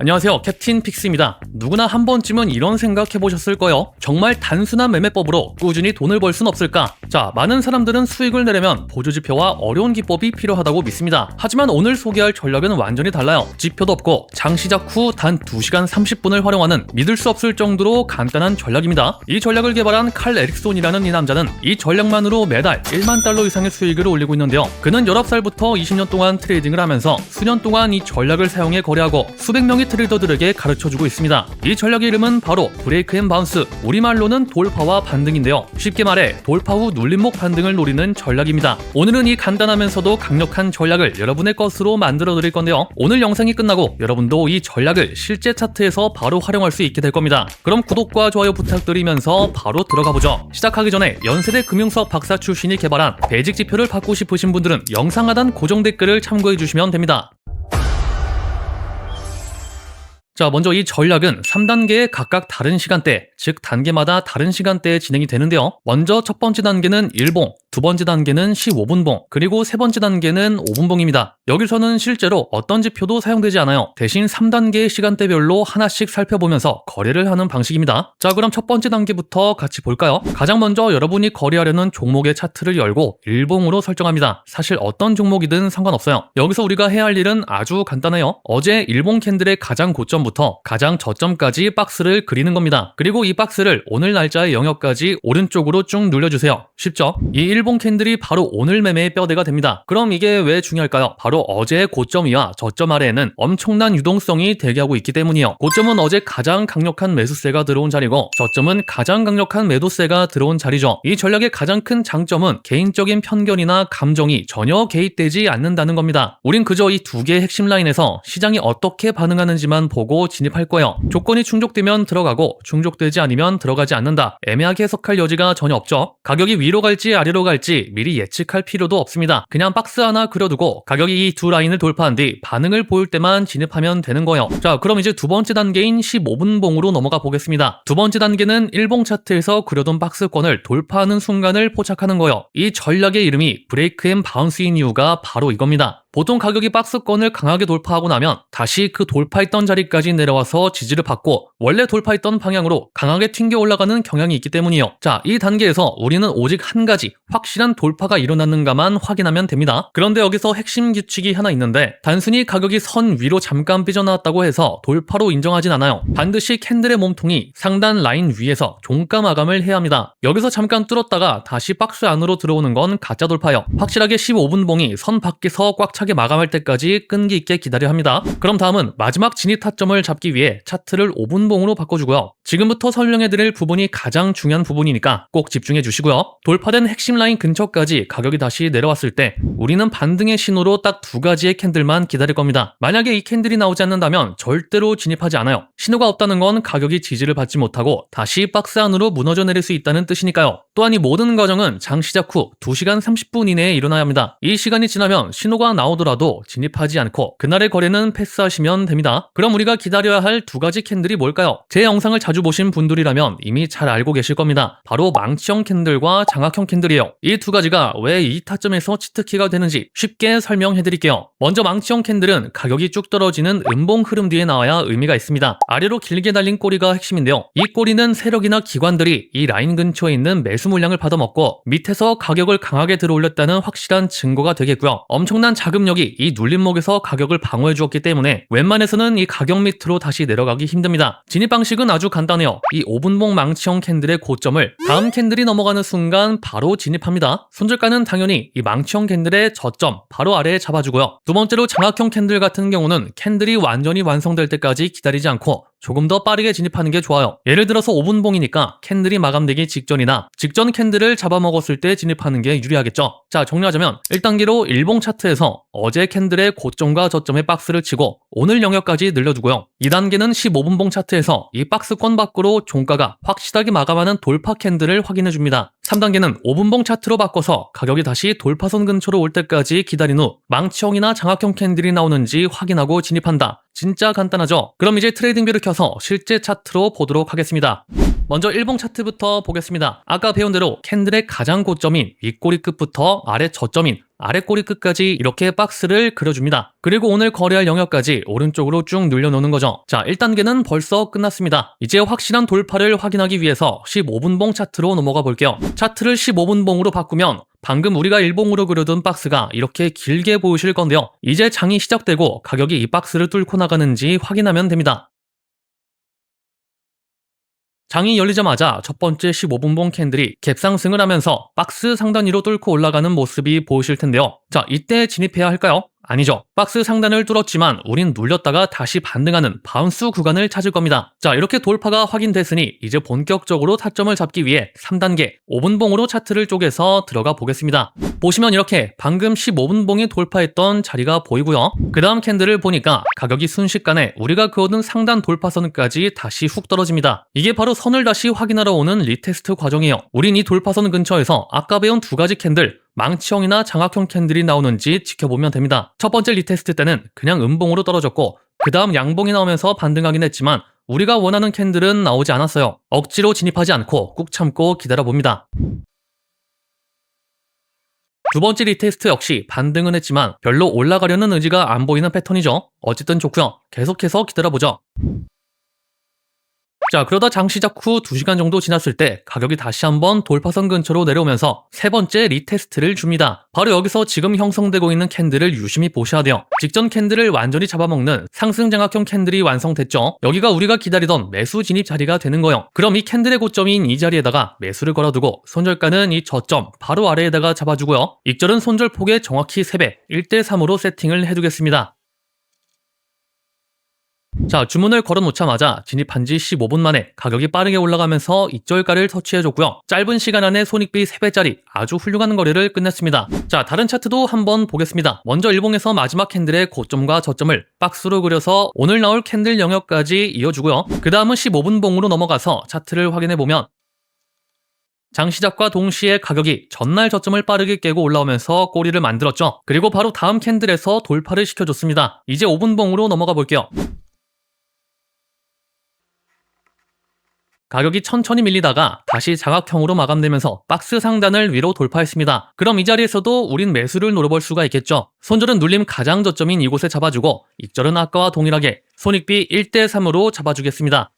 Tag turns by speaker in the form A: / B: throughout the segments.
A: 안녕하세요, 캡틴 픽스입니다. 누구나 한 번쯤은 이런 생각해보셨을 거예요. 정말 단순한 매매법으로 꾸준히 돈을 벌 순 없을까? 자, 많은 사람들은 수익을 내려면 보조지표와 어려운 기법이 필요하다고 믿습니다. 하지만 오늘 소개할 전략은 완전히 달라요. 지표도 없고 장 시작 후 단 2시간 30분을 활용하는 믿을 수 없을 정도로 간단한 전략입니다. 이 전략을 개발한 칼 에릭손이라는 이 남자는 이 전략만으로 매달 1만 달러 이상의 수익을 올리고 있는데요. 그는 19살부터 20년 동안 트레이딩을 하면서 수년 동안 이 전략을 사용해 거래하고 수백 명의 트레이더들에게 가르쳐주고 있습니다. 이 전략의 이름은 바로 브레이크 앤 바운스, 우리말로는 돌파와 반등인데요. 쉽게 말해 돌파 후 눌림목 반등을 노리는 전략입니다. 오늘은 이 간단하면서도 강력한 전략을 여러분의 것으로 만들어 드릴 건데요. 오늘 영상이 끝나고 여러분도 이 전략을 실제 차트에서 바로 활용할 수 있게 될 겁니다. 그럼 구독과 좋아요 부탁드리면서 바로 들어가 보죠. 시작하기 전에 연세대 금융수학 박사 출신이 개발한 베이직 지표를 받고 싶으신 분들은 영상 하단 고정 댓글을 참고해 주시면 됩니다. 자, 먼저 이 전략은 3단계의 각각 다른 시간대, 즉 단계마다 다른 시간대에 진행이 되는데요. 먼저 첫 번째 단계는 1봉, 두 번째 단계는 15분봉, 그리고 세 번째 단계는 5분봉입니다. 여기서는 실제로 어떤 지표도 사용되지 않아요. 대신 3단계의 시간대별로 하나씩 살펴보면서 거래를 하는 방식입니다. 자, 그럼 첫 번째 단계부터 같이 볼까요? 가장 먼저 여러분이 거래하려는 종목의 차트를 열고 1봉으로 설정합니다. 사실 어떤 종목이든 상관없어요. 여기서 우리가 해야 할 일은 아주 간단해요. 어제 1봉 캔들의 가장 고점부터 가장 저점까지 박스를 그리는 겁니다. 그리고 이 박스를 오늘 날짜의 영역까지 오른쪽으로 쭉 눌려주세요. 쉽죠? 이 1봉 캔들이 바로 오늘 매매의 뼈대가 됩니다. 그럼 이게 왜 중요할까요? 바로 어제의 고점 위와 저점 아래에는 엄청난 유동성이 대기하고 있기 때문이에요. 고점은 어제 가장 강력한 매수세가 들어온 자리고 저점은 가장 강력한 매도세가 들어온 자리죠. 이 전략의 가장 큰 장점은 개인적인 편견이나 감정이 전혀 개입되지 않는다는 겁니다. 우린 그저 이 두 개의 핵심 라인에서 시장이 어떻게 반응하는지만 보고 진입할 거예요. 조건이 충족되면 들어가고 충족되지 않으면 들어가지 않는다. 애매하게 해석할 여지가 전혀 없죠. 가격이 위로 갈지 아래로 갈지 미리 예측할 필요도 없습니다. 그냥 박스 하나 그려두고 가격이 이 두 라인을 돌파한 뒤 반응을 보일 때만 진입하면 되는 거예요. 자, 그럼 이제 두 번째 단계인 15분봉으로 넘어가 보겠습니다. 두 번째 단계는 1봉 차트에서 그려둔 박스권을 돌파하는 순간을 포착하는 거예요. 이 전략의 이름이 브레이크 앤 바운스인 이유가 바로 이겁니다. 보통 가격이 박스권을 강하게 돌파하고 나면 다시 그 돌파했던 자리까지 내려와서 지지를 받고 원래 돌파했던 방향으로 강하게 튕겨 올라가는 경향이 있기 때문이에요. 자, 이 단계에서 우리는 오직 한 가지 확실한 돌파가 일어났는가만 확인하면 됩니다. 그런데 여기서 핵심 규칙이 하나 있는데 단순히 가격이 선 위로 잠깐 삐져나왔다고 해서 돌파로 인정하진 않아요. 반드시 캔들의 몸통이 상단 라인 위에서 종가 마감을 해야 합니다. 여기서 잠깐 뚫었다가 다시 박스 안으로 들어오는 건 가짜 돌파예요. 확실하게 15분봉이 선 밖에서 꽉 차게 마감할 때까지 끈기 있게 기다려야 합니다. 그럼 다음은 마지막 진입 타점을 잡기 위해 차트를 5분봉으로 바꿔주고요. 지금부터 설명해드릴 부분이 가장 중요한 부분이니까 꼭 집중해 주시고요. 돌파된 핵심 라인 근처까지 가격이 다시 내려왔을 때 우리는 반등의 신호로 딱 두 가지의 캔들만 기다릴 겁니다. 만약에 이 캔들이 나오지 않는다면 절대로 진입하지 않아요. 신호가 없다는 건 가격이 지지를 받지 못하고 다시 박스 안으로 무너져 내릴 수 있다는 뜻이니까요. 또한 이 모든 과정은 장 시작 후 2시간 30분 이내에 일어나야 합니다. 이 시간이 지나면 신호가 나오더라도 진입하지 않고 그날의 거래는 패스하시면 됩니다. 그럼 우리가 기다려야 할 두 가지 캔들이 뭘까요? 제 영상을 자주 보신 분들이라면 이미 잘 알고 계실 겁니다. 바로 망치형 캔들과 장악형 캔들이에요. 이 두 가지가 왜 이 타점에서 치트키가 되는지 쉽게 설명해 드릴게요. 먼저 망치형 캔들은 가격이 쭉 떨어지는 음봉 흐름 뒤에 나와야 의미가 있습니다. 아래로 길게 달린 꼬리가 핵심인데요. 이 꼬리는 세력이나 기관들이 이 라인 근처에 있는 매수 물량을 받아먹고 밑에서 가격을 강하게 들어올렸다는 확실한 증거가 되겠고요. 엄청난 자금력이 이 눌림목에서 가격을 방어해 주었기 때문에 웬만해서는 이 가격 밑으로 다시 내려가기 힘듭니다. 진입 방식은 아주 간단해요. 이 5분봉 망치형 캔들의 고점을 다음 캔들이 넘어가는 순간 바로 진입합니다. 손절가는 당연히 이 망치형 캔들의 저점 바로 아래에 잡아주고요. 두 번째로 장악형 캔들 같은 경우는 캔들이 완전히 완성될 때까지 기다리지 않고 조금 더 빠르게 진입하는 게 좋아요. 예를 들어서 5분봉이니까 캔들이 마감되기 직전이나 직전 캔들을 잡아먹었을 때 진입하는 게 유리하겠죠. 자, 정리하자면 1단계로 1봉 차트에서 어제 캔들의 고점과 저점의 박스를 치고 오늘 영역까지 늘려두고요. 2단계는 15분봉 차트에서 이 박스권 밖으로 종가가 확실하게 마감하는 돌파 캔들을 확인해줍니다. 3단계는 5분봉 차트로 바꿔서 가격이 다시 돌파선 근처로 올 때까지 기다린 후 망치형이나 장악형 캔들이 나오는지 확인하고 진입한다. 진짜 간단하죠? 그럼 이제 트레이딩뷰를 켜서 실제 차트로 보도록 하겠습니다. 먼저 일봉 차트부터 보겠습니다. 아까 배운 대로 캔들의 가장 고점인 윗꼬리 끝부터 아래 저점인 아래꼬리 끝까지 이렇게 박스를 그려줍니다. 그리고 오늘 거래할 영역까지 오른쪽으로 쭉 늘려놓는 거죠. 자, 1단계는 벌써 끝났습니다. 이제 확실한 돌파를 확인하기 위해서 15분봉 차트로 넘어가 볼게요. 차트를 15분봉으로 바꾸면 방금 우리가 일봉으로 그려둔 박스가 이렇게 길게 보이실 건데요. 이제 장이 시작되고 가격이 이 박스를 뚫고 나가는지 확인하면 됩니다. 장이 열리자마자 첫 번째 15분봉 캔들이 갭상승을 하면서 박스 상단 위로 뚫고 올라가는 모습이 보이실 텐데요. 자, 이때 진입해야 할까요? 아니죠. 박스 상단을 뚫었지만 우린 눌렸다가 다시 반등하는 바운스 구간을 찾을 겁니다. 자, 이렇게 돌파가 확인됐으니 이제 본격적으로 타점을 잡기 위해 3단계 5분봉으로 차트를 쪼개서 들어가 보겠습니다. 보시면 이렇게 방금 15분봉이 돌파했던 자리가 보이고요. 그 다음 캔들을 보니까 가격이 순식간에 우리가 그어둔 상단 돌파선까지 다시 훅 떨어집니다. 이게 바로 선을 다시 확인하러 오는 리테스트 과정이에요. 우린 이 돌파선 근처에서 아까 배운 두 가지 캔들 망치형이나 장악형 캔들이 나오는지 지켜보면 됩니다. 첫 번째 리테스트 때는 그냥 음봉으로 떨어졌고 그 다음 양봉이 나오면서 반등하긴 했지만 우리가 원하는 캔들은 나오지 않았어요. 억지로 진입하지 않고 꾹 참고 기다려봅니다. 두 번째 리테스트 역시 반등은 했지만 별로 올라가려는 의지가 안 보이는 패턴이죠. 어쨌든 좋고요. 계속해서 기다려보죠. 자, 그러다 장 시작 후 2시간 정도 지났을 때 가격이 다시 한번 돌파선 근처로 내려오면서 세 번째 리테스트를 줍니다. 바로 여기서 지금 형성되고 있는 캔들을 유심히 보셔야 돼요. 직전 캔들을 완전히 잡아먹는 상승 장악형 캔들이 완성됐죠. 여기가 우리가 기다리던 매수 진입 자리가 되는 거예요. 그럼 이 캔들의 고점인 이 자리에다가 매수를 걸어두고 손절가는 이 저점 바로 아래에다가 잡아주고요. 익절은 손절폭의 정확히 3배 1대3으로 세팅을 해두겠습니다. 자, 주문을 걸어놓자마자 진입한 지 15분 만에 가격이 빠르게 올라가면서 익절가를 터치해줬고요. 짧은 시간 안에 손익비 3배짜리 아주 훌륭한 거래를 끝냈습니다. 자, 다른 차트도 한번 보겠습니다. 먼저 일봉에서 마지막 캔들의 고점과 저점을 박스로 그려서 오늘 나올 캔들 영역까지 이어주고요. 그 다음은 15분봉으로 넘어가서 차트를 확인해보면 장 시작과 동시에 가격이 전날 저점을 빠르게 깨고 올라오면서 꼬리를 만들었죠. 그리고 바로 다음 캔들에서 돌파를 시켜줬습니다. 이제 5분봉으로 넘어가 볼게요. 가격이 천천히 밀리다가 다시 장악형으로 마감되면서 박스 상단을 위로 돌파했습니다. 그럼 이 자리에서도 우린 매수를 노려볼 수가 있겠죠. 손절은 눌림 가장 저점인 이곳에 잡아주고 익절은 아까와 동일하게 손익비 1대3으로 잡아주겠습니다.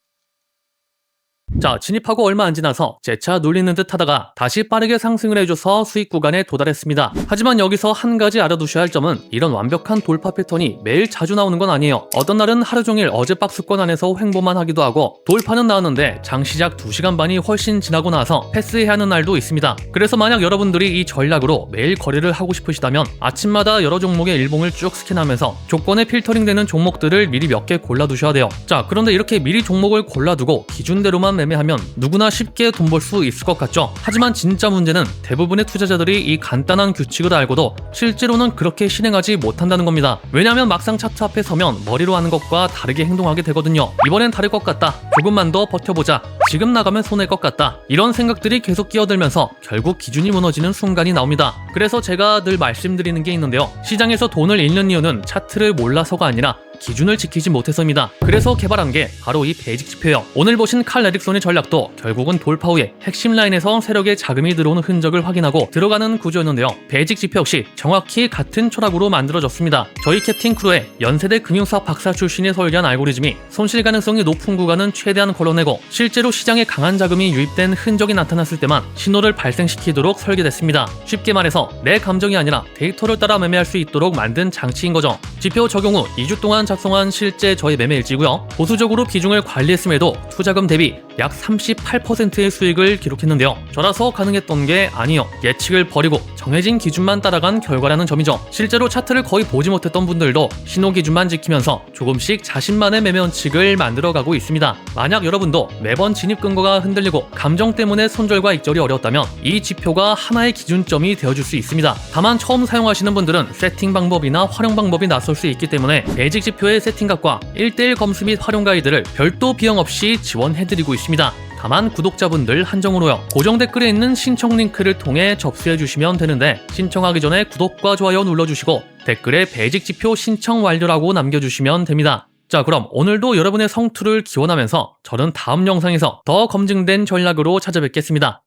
A: 자, 진입하고 얼마 안 지나서 재차 눌리는 듯 하다가 다시 빠르게 상승을 해줘서 수익 구간에 도달했습니다. 하지만 여기서 한 가지 알아두셔야 할 점은 이런 완벽한 돌파 패턴이 매일 자주 나오는 건 아니에요. 어떤 날은 하루 종일 어제 박스권 안에서 횡보만 하기도 하고 돌파는 나왔는데 장 시작 2시간 반이 훨씬 지나고 나서 패스해야 하는 날도 있습니다. 그래서 만약 여러분들이 이 전략으로 매일 거래를 하고 싶으시다면 아침마다 여러 종목의 일봉을 쭉 스캔하면서 조건에 필터링되는 종목들을 미리 몇 개 골라두셔야 돼요. 자, 그런데 이렇게 미리 종목을 골라두고 기준대로만 매매하면 누구나 쉽게 돈 벌 수 있을 것 같죠. 하지만 진짜 문제는 대부분의 투자자들이 이 간단한 규칙을 알고도 실제로는 그렇게 실행하지 못한다는 겁니다. 왜냐하면 막상 차트 앞에 서면 머리로 하는 것과 다르게 행동하게 되거든요. 이번엔 다를 것 같다. 조금만 더 버텨보자. 지금 나가면 손해일 것 같다. 이런 생각들이 계속 끼어들면서 결국 기준이 무너지는 순간이 나옵니다. 그래서 제가 늘 말씀드리는 게 있는데요. 시장에서 돈을 잃는 이유는 차트를 몰라서가 아니라 기준을 지키지 못해서입니다. 그래서 개발한 게 바로 이 베이직 지표예요. 오늘 보신 칼 에릭손의 전략도 결국은 돌파 후에 핵심 라인에서 세력의 자금이 들어오는 흔적을 확인하고 들어가는 구조였는데요. 베이직 지표 역시 정확히 같은 철학으로 만들어졌습니다. 저희 캡틴 크루의 연세대 금융사업 박사 출신이 설계한 알고리즘이 손실 가능성이 높은 구간은 최대한 걸러내고 실제로 시장에 강한 자금이 유입된 흔적이 나타났을 때만 신호를 발생시키도록 설계됐습니다. 쉽게 말해서 내 감정이 아니라 데이터를 따라 매매할 수 있도록 만든 장치인 거죠. 지표 적용 후 2주 동안 작성한 실제 저희 매매 일지고요. 보수적으로 비중을 관리했음에도 투자금 대비 약 38%의 수익을 기록했는데요. 저라서 가능했던 게 아니요. 예측을 버리고 정해진 기준만 따라간 결과라는 점이죠. 실제로 차트를 거의 보지 못했던 분들도 신호 기준만 지키면서 조금씩 자신만의 매매 원칙을 만들어가고 있습니다. 만약 여러분도 매번 진입 근거가 흔들리고 감정 때문에 손절과 익절이 어려웠다면 이 지표가 하나의 기준점이 되어줄 수 있습니다. 다만 처음 사용하시는 분들은 세팅 방법이나 활용 방법이 낯설 수 있기 때문에 베이직 지표의 세팅값과 1:1 검수 및 활용 가이드를 별도 비용 없이 지원해드리고 있습니다. 다만 구독자분들 한정으로요. 고정 댓글에 있는 신청 링크를 통해 접수해주시면 되는데 신청하기 전에 구독과 좋아요 눌러주시고 댓글에 베이직 지표 신청 완료라고 남겨주시면 됩니다. 자, 그럼 오늘도 여러분의 성투를 기원하면서 저는 다음 영상에서 더 검증된 전략으로 찾아뵙겠습니다.